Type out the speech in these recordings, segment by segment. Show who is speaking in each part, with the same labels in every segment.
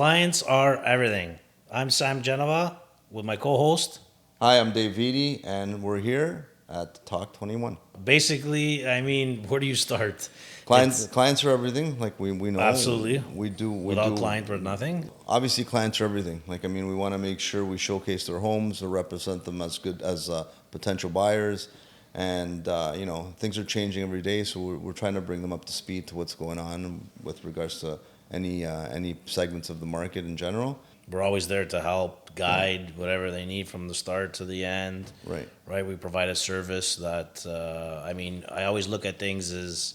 Speaker 1: Clients are everything. I'm Sam Genova with my co-host.
Speaker 2: Hi, I'm Dave Vitti, and we're here at Talk 21.
Speaker 1: Basically, I mean, where do you start?
Speaker 2: Clients,
Speaker 1: It's
Speaker 2: clients are everything. Like we know,
Speaker 1: absolutely
Speaker 2: we
Speaker 1: without
Speaker 2: do.
Speaker 1: client we're nothing.
Speaker 2: Obviously, clients are everything. Like we want to make sure we showcase their homes or represent them as good as potential buyers, and things are changing every day. So we're trying to bring them up to speed to what's going on with regards to any segments of the market in general.
Speaker 1: We're always there to help,
Speaker 2: Right,
Speaker 1: guide whatever they need from the start to the end.
Speaker 2: right,
Speaker 1: Right? We provide a service that I mean, I always look at things as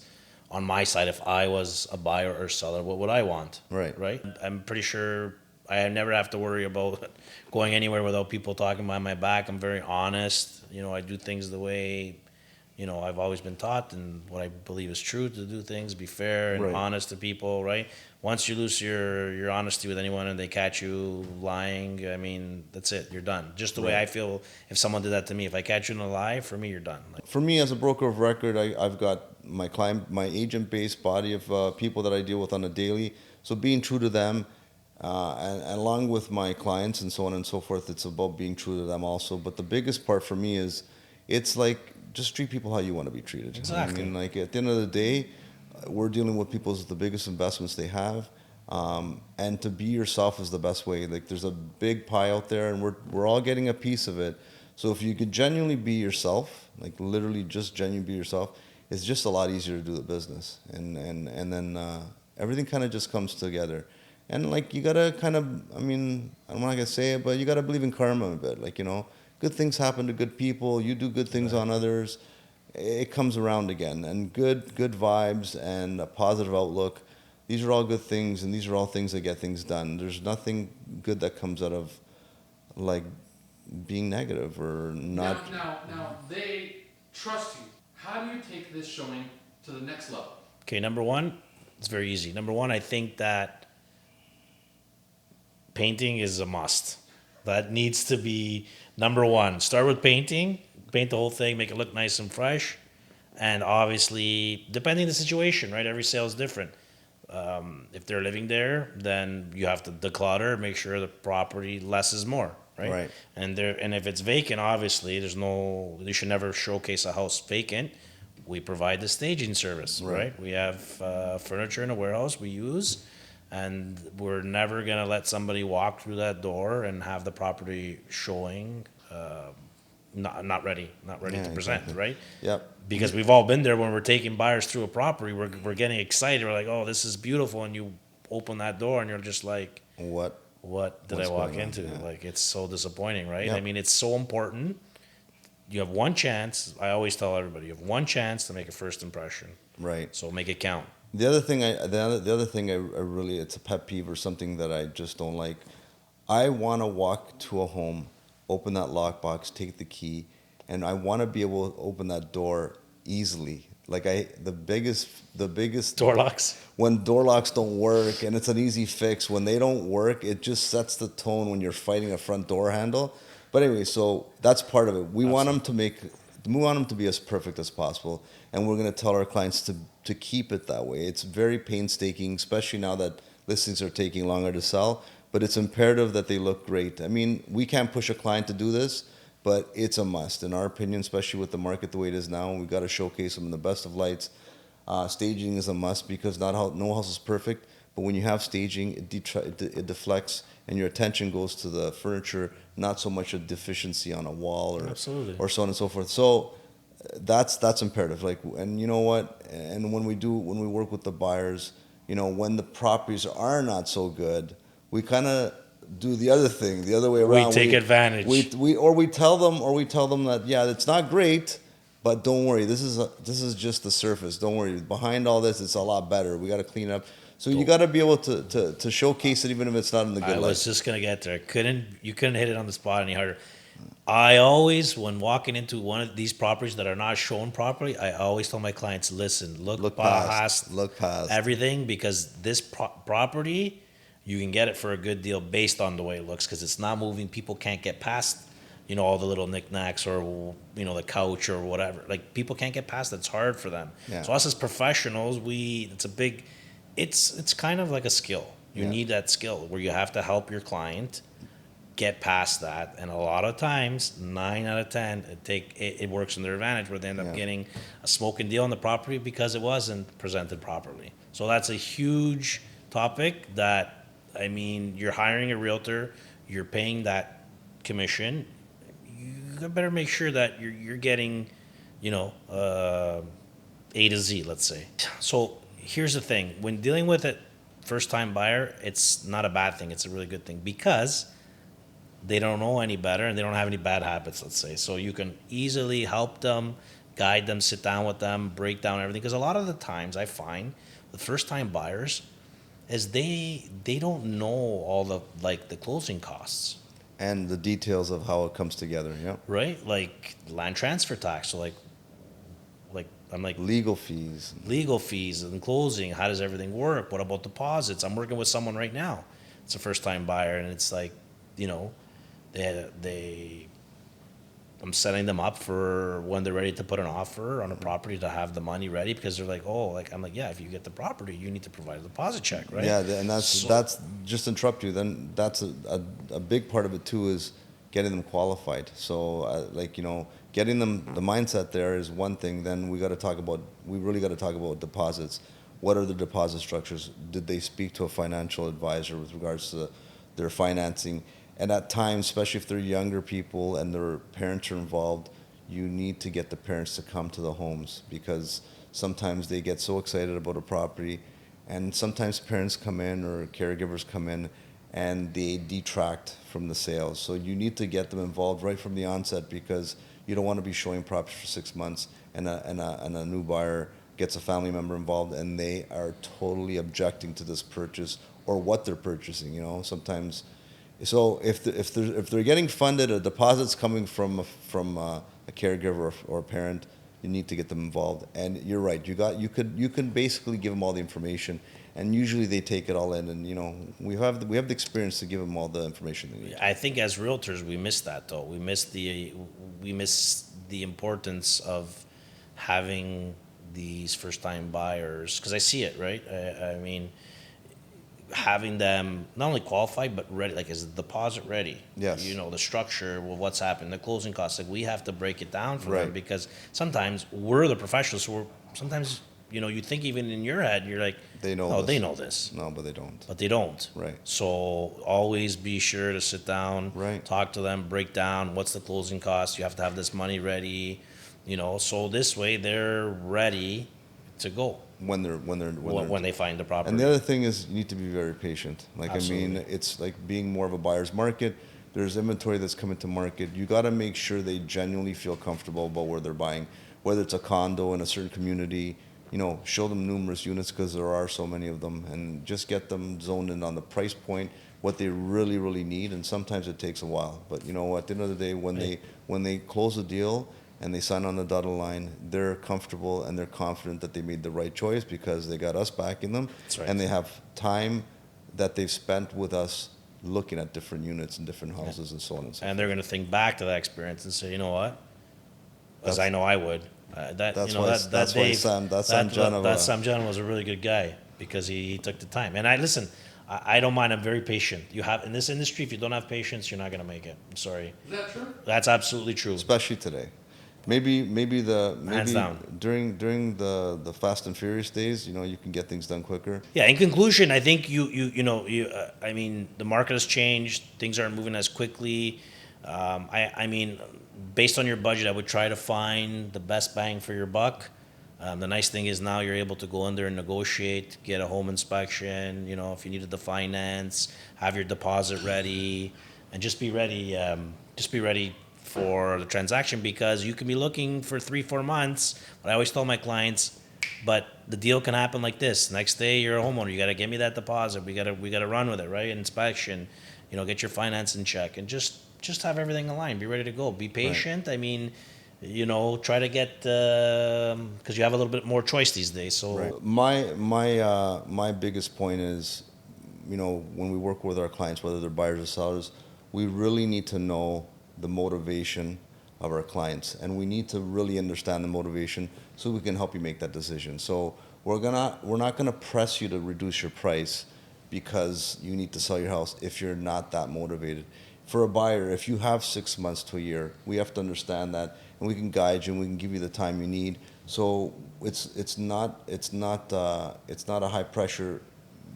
Speaker 1: on my side. If I was a buyer or seller, what would I want?
Speaker 2: right,
Speaker 1: Right? I'm pretty sure I never have to worry about going anywhere without people talking behind my back. I'm very honest. I do things the way I've always been taught and what I believe is true to do things, be fair and
Speaker 2: right.
Speaker 1: honest to people, right? Once you lose your honesty with anyone and they catch you lying, I mean, that's it. You're done. Just the way
Speaker 2: Right.
Speaker 1: I feel if someone did that to me. If I catch you in a lie, for me, you're done. Like,
Speaker 2: For me, as a broker of record, I've got my agent-based body of people that I deal with on a daily. So being true to them, and along with my clients and so on and so forth, it's about being true to them also. But the biggest part for me is, it's like just treat people how you want to be treated. I
Speaker 1: exactly.
Speaker 2: mean, like at the end of the day, we're dealing with people's the biggest investments they have. And to be yourself is the best way. Like there's a big pie out there, and we're all getting a piece of it. So if you could genuinely be yourself, like literally just genuinely be yourself, it's just a lot easier to do the business, and then everything kind of just comes together. And like you gotta kind of, I mean, I'm not gonna say it, but you gotta believe in karma a bit. Like good things happen to good people. You do good things on
Speaker 1: Exactly.
Speaker 2: others, it comes around again. And good vibes and a positive outlook. These are all good things, and these are all things that get things done. There's nothing good that comes out of like being negative or not.
Speaker 3: Now, they trust you. How do you take this showing to the next level?
Speaker 1: Okay, number one, it's very easy. Number one, I think that painting is a must. That needs to be number one. Start with painting, paint the whole thing, make it look nice and fresh. And obviously, depending on the situation, right? Every sale is different. If they're living there, then you have to declutter, make sure the property less is more, right?
Speaker 2: Right.
Speaker 1: And if it's vacant, obviously, you should never showcase a house vacant. We provide the staging service,
Speaker 2: Right.
Speaker 1: right? We have furniture in a warehouse we use, and we're never gonna let somebody walk through that door and have the property showing not ready
Speaker 2: Yeah,
Speaker 1: to present,
Speaker 2: exactly.
Speaker 1: right?
Speaker 2: Yep.
Speaker 1: Because we've all been there when we're taking buyers through a property. We're getting excited. We're like, oh, this is beautiful, and you open that door, and you're just like,
Speaker 2: What
Speaker 1: what did I
Speaker 2: what's
Speaker 1: walk
Speaker 2: going on?
Speaker 1: into?
Speaker 2: Yeah.
Speaker 1: Like, it's so disappointing, right? I
Speaker 2: Yep.
Speaker 1: mean, it's so important. You have one chance. I always tell everybody, you have one chance to make a first impression,
Speaker 2: Right.
Speaker 1: so make it count.
Speaker 2: The other thing I really, it's a pet peeve or something that I just don't like. I want to walk to a home, open that lockbox, take the key, and I want to be able to open that door easily. Like the biggest
Speaker 1: Door locks.
Speaker 2: when door locks don't work, and it's an easy fix. When they don't work, it just sets the tone when you're fighting a front door handle. But anyway, so that's part of it.
Speaker 1: Absolutely.
Speaker 2: We want them to be as perfect as possible, and we're going to tell our clients to keep it that way. It's very painstaking, especially now that listings are taking longer to sell. But it's imperative that they look great. I mean, we can't push a client to do this, but it's a must in our opinion, especially with the market the way it is now. We've got to showcase them in the best of lights. Staging is a must because no house is perfect, but when you have staging, it deflects and your attention goes to the furniture, not so much a deficiency on a wall
Speaker 1: Absolutely.
Speaker 2: or so on and so forth. So that's imperative. Like, and you know what? And when we work with the buyers, when the properties are not so good, we kind of do the other thing, the other way
Speaker 1: We
Speaker 2: around.
Speaker 1: take advantage.
Speaker 2: We tell them that yeah, it's not great, but don't worry, this is just the surface. Don't worry, behind all this, it's a lot better. We got to clean up. So you got to be able to showcase it even if it's not in the good
Speaker 1: I was
Speaker 2: light.
Speaker 1: just gonna get there. You couldn't hit it on the spot any harder. I always, when walking into one of these properties that are not shown properly, I always tell my clients, listen, look
Speaker 2: Look past,
Speaker 1: past
Speaker 2: look past.
Speaker 1: everything because this property, you can get it for a good deal based on the way it looks because it's not moving. People can't get past, all the little knickknacks or, the couch or whatever. Like people can't get past it. It's hard for them.
Speaker 2: Yeah.
Speaker 1: So us as professionals, it's kind of like a skill. You
Speaker 2: Yeah.
Speaker 1: need that skill where you have to help your client get past that. And a lot of times, 9 out of 10, it works in their advantage where they end up
Speaker 2: Yeah.
Speaker 1: getting a smoking deal on the property because it wasn't presented properly. So that's a huge topic that, I mean, you're hiring a realtor, you're paying that commission. You better make sure that you're getting, A to Z, let's say. So here's the thing: when dealing with a first-time buyer, it's not a bad thing. It's a really good thing because they don't know any better and they don't have any bad habits, let's say. So you can easily help them, guide them, sit down with them, break down everything. Because a lot of the times I find with first-time buyers is they don't know all the closing costs,
Speaker 2: And the details of how it comes together. Yeah.
Speaker 1: right? Like land transfer tax. So I'm like
Speaker 2: Legal fees.
Speaker 1: legal fees and closing. How does everything work? What about deposits? I'm working with someone right now. It's a first time buyer, and it's like, you know, they I'm setting them up for when they're ready to put an offer on a property to have the money ready because they're like, oh, like I'm like, yeah, if you get the property, you need to provide a deposit check, right?
Speaker 2: Yeah, and
Speaker 1: So-
Speaker 2: that's just interrupt you. Then that's a big part of it too is getting them qualified. So getting them the mindset there is one thing. Then we really got to talk about deposits. What are the deposit structures? Did they speak to a financial advisor with regards to their financing? And at times, especially if they're younger people and their parents are involved, you need to get the parents to come to the homes because sometimes they get so excited about a property, and sometimes parents come in or caregivers come in and they detract from the sales. So you need to get them involved right from the onset because you don't want to be showing properties for 6 months and a new buyer gets a family member involved and they are totally objecting to this purchase or what they're purchasing. Sometimes. So if they're getting funded, a deposit's coming from a caregiver or a parent, you need to get them involved. And you're right. You can basically give them all the information, and usually they take it all in. And we have the experience to give them all the information they need.
Speaker 1: I think as realtors we miss that though. We miss the importance of having these first time buyers because I see it, right? I mean, having them not only qualified but ready, like is the deposit ready?
Speaker 2: Yes.
Speaker 1: The structure, well, what's happened, the closing costs. Like we have to break it down for them
Speaker 2: Right.
Speaker 1: because sometimes we're the professionals. So sometimes you think even in your head you're like,
Speaker 2: They know.
Speaker 1: oh,
Speaker 2: this.
Speaker 1: they know this,
Speaker 2: No, but they don't.
Speaker 1: but they don't.
Speaker 2: Right.
Speaker 1: So always be sure to sit down,
Speaker 2: Right.
Speaker 1: talk to them, break down what's the closing cost. You have to have this money ready, so this way they're ready to go
Speaker 2: When they're
Speaker 1: when they find the property.
Speaker 2: And the other thing is you need to be very patient.
Speaker 1: Absolutely.
Speaker 2: It's like being more of a buyer's market. There's inventory that's coming to market. You got to make sure they genuinely feel comfortable about where they're buying, whether it's a condo in a certain community. Show them numerous units because there are so many of them, and just get them zoned in on the price point, what they really, really need. And sometimes it takes a while, but at the end of the day, when they close a deal and they sign on the dotted line, they're comfortable and they're confident that they made the right choice because they got us backing them.
Speaker 1: That's right.
Speaker 2: And they have time that they've spent with us looking at different units and different houses and so on and so forth.
Speaker 1: And they're going to think back to that experience and say, you know what? As
Speaker 2: That's-
Speaker 1: I know I would.
Speaker 2: That's why Sam Genova.
Speaker 1: That Sam Genova was a really good guy because he took the time. And I don't mind. I'm very patient. You have in this industry, if you don't have patience, you're not going to make it. I'm sorry.
Speaker 3: Is that true?
Speaker 1: That's absolutely true.
Speaker 2: Especially today. Maybe
Speaker 1: Hands down.
Speaker 2: during the Fast and Furious days, you can get things done quicker.
Speaker 1: Yeah. In conclusion, I think I mean, the market has changed. Things aren't moving as quickly. I mean, based on your budget, I would try to find the best bang for your buck. The nice thing is now you're able to go in there and negotiate, get a home inspection. If you needed the finance, have your deposit ready, and just be ready. Just be ready for the transaction because you can be looking for 3-4 months. But I always tell my clients, but the deal can happen like this. Next day you're a homeowner. You got to give me that deposit. We got to run with it, right? Inspection. Get your finance in check and just have everything aligned. Be ready to go. Be patient. Right. I mean, try to get because you have a little bit more choice these days. So
Speaker 2: right. My biggest point is, when we work with our clients, whether they're buyers or sellers, we really need to know the motivation of our clients, and we need to really understand the motivation so we can help you make that decision. So we're not gonna press you to reduce your price because you need to sell your house if you're not that motivated. For a buyer, if you have 6 months to a year, we have to understand that, and we can guide you and we can give you the time you need. So it's not a high pressure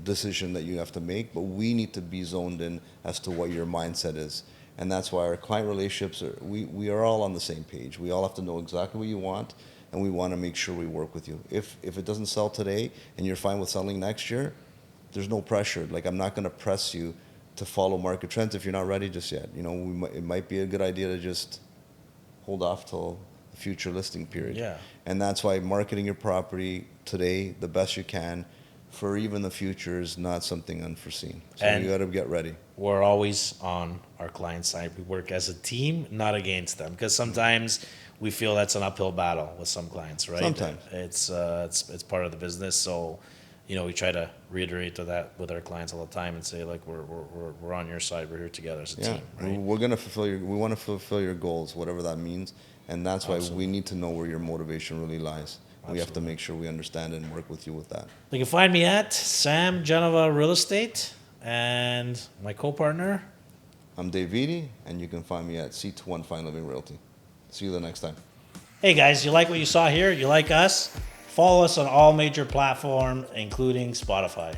Speaker 2: decision that you have to make, but we need to be zoned in as to what your mindset is. And that's why our client relationships we are all on the same page. We all have to know exactly what you want, and we want to make sure we work with you. If it doesn't sell today and you're fine with selling next year, there's no pressure. Like, I'm not going to press you to follow market trends if you're not ready just yet. You know, it might be a good idea to just hold off till the future listing period.
Speaker 1: Yeah.
Speaker 2: And that's why marketing your property today the best you can for even the future is not something unforeseen. So
Speaker 1: And-
Speaker 2: you got to get ready.
Speaker 1: We're always on our client side. We work as a team, not against them, because sometimes we feel that's an uphill battle with some clients, right?
Speaker 2: Sometimes.
Speaker 1: It's part of the business. So, you know, we try to reiterate to that with our clients all the time and say, like, we're on your side. We're here together as a
Speaker 2: Yeah,
Speaker 1: team, right?
Speaker 2: we're gonna we want to fulfill your goals, whatever that means, and that's why we need to know where your motivation really lies. We have to make sure we understand it and work with you with that.
Speaker 1: You can find me at Sam Genova Real Estate and my co-partner.
Speaker 2: I'm Dave Vitti, and you can find me at C21 Fine Living Realty. See you the next time.
Speaker 1: Hey guys, you like what you saw here? You like us? Follow us on all major platforms, including Spotify.